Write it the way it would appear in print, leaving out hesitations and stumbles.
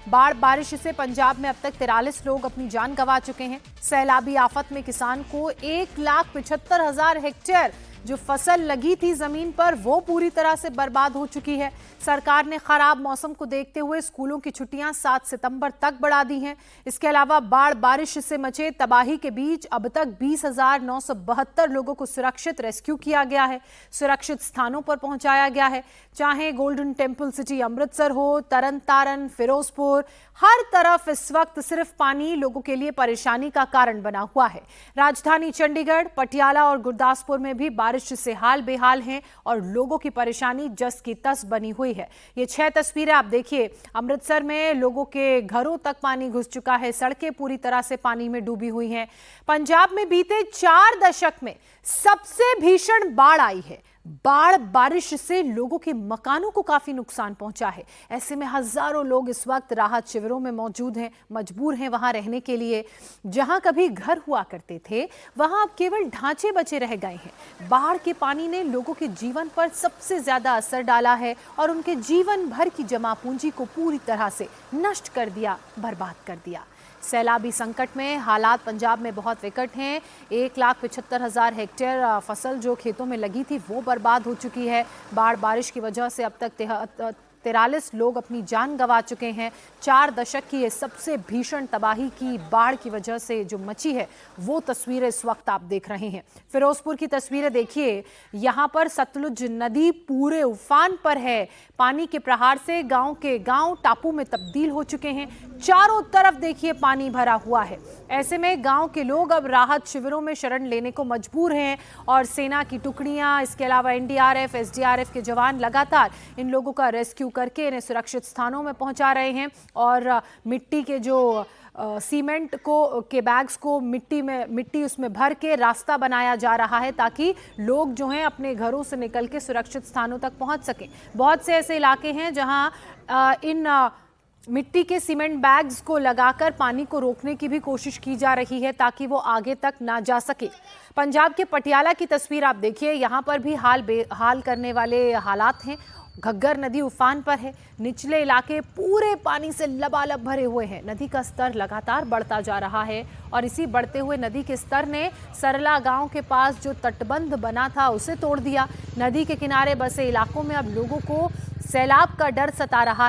बाढ़ बारिश से पंजाब में अब तक 43 लोग अपनी जान गंवा चुके हैं। सैलाबी आफत में किसान को 1,75,000 हेक्टेयर जो फसल लगी थी जमीन पर वो पूरी तरह से बर्बाद हो चुकी है। सरकार ने खराब मौसम को देखते हुए स्कूलों की छुट्टियां 7 सितंबर तक बढ़ा दी हैं। इसके अलावा बाढ़ बारिश से मचे तबाही के बीच अब तक 20,972 लोगों को सुरक्षित रेस्क्यू किया गया है, सुरक्षित स्थानों पर पहुंचाया गया है। चाहे गोल्डन टेम्पल सिटी अमृतसर हो, तरन तारन, फिरोजपुर, हर तरफ इस वक्त सिर्फ पानी लोगों के लिए परेशानी का कारण बना हुआ है। राजधानी चंडीगढ़, पटियाला और गुरदासपुर में भी बारिश से हाल बेहाल हैं और लोगों की परेशानी जस की तस बनी हुई है। ये 6 तस्वीरें आप देखिए। अमृतसर में लोगों के घरों तक पानी घुस चुका है, सड़कें पूरी तरह से पानी में डूबी हुई हैं। पंजाब में बीते 4 दशक में सबसे भीषण बाढ़ आई है। बाढ़ बारिश से लोगों के मकानों को काफी नुकसान पहुंचा है। ऐसे में हजारों लोग इस वक्त राहत शिविरों में मौजूद हैं, मजबूर हैं वहां रहने के लिए। जहां कभी घर हुआ करते थे वहां अब केवल ढांचे बचे रह गए हैं। बाढ़ के पानी ने लोगों के जीवन पर सबसे ज्यादा असर डाला है और उनके जीवन भर की जमा पूंजी को पूरी तरह से नष्ट कर दिया, बर्बाद कर दिया। सैलाबी संकट में हालात पंजाब में बहुत विकट हैं। 1,75,000 हेक्टेयर फसल जो खेतों में लगी थी वो बर्बाद हो चुकी है। बाढ़ बारिश की वजह से अब तक 43 लोग अपनी जान गंवा चुके हैं। 4 दशक की ये सबसे भीषण तबाही की बाढ़ की वजह से जो मची है वो तस्वीरें इस वक्त आप देख रहे हैं। फिरोजपुर की तस्वीरें देखिए। यहाँ पर सतलुज नदी पूरे उफान पर है। पानी के प्रहार से गांव के गांव टापू में तब्दील हो चुके हैं। चारों तरफ देखिए पानी भरा हुआ है। ऐसे में गांव के लोग अब राहत शिविरों में शरण लेने को मजबूर हैं और सेना की टुकड़ियां, इसके अलावा एनडीआरएफ, एसडीआरएफ के जवान लगातार इन लोगों का रेस्क्यू करके इन्हें सुरक्षित स्थानों में पहुंचा रहे हैं। और मिट्टी के जो सीमेंट को के बैग्स को मिट्टी उसमें भर के रास्ता बनाया जा रहा है ताकि लोग जो हैं अपने घरों से निकल के सुरक्षित स्थानों तक पहुंच सकें। बहुत से ऐसे इलाके हैं जहां इन मिट्टी के सीमेंट बैग्स को लगाकर पानी को रोकने की भी कोशिश की जा रही है ताकि वो आगे तक ना जा सके। पंजाब के पटियाला की तस्वीर आप देखिए। यहाँ पर भी हाल बेहाल करने वाले हालात हैं। घग्गर नदी उफान पर है। निचले इलाके पूरे पानी से लबालब भरे हुए हैं। नदी का स्तर लगातार बढ़ता जा रहा है और इसी बढ़ते हुए नदी के स्तर ने सरला गांव के पास जो तटबंध बना था उसे तोड़ दिया। नदी के किनारे बसे इलाकों में अब लोगों को सैलाब का डर सता रहा है।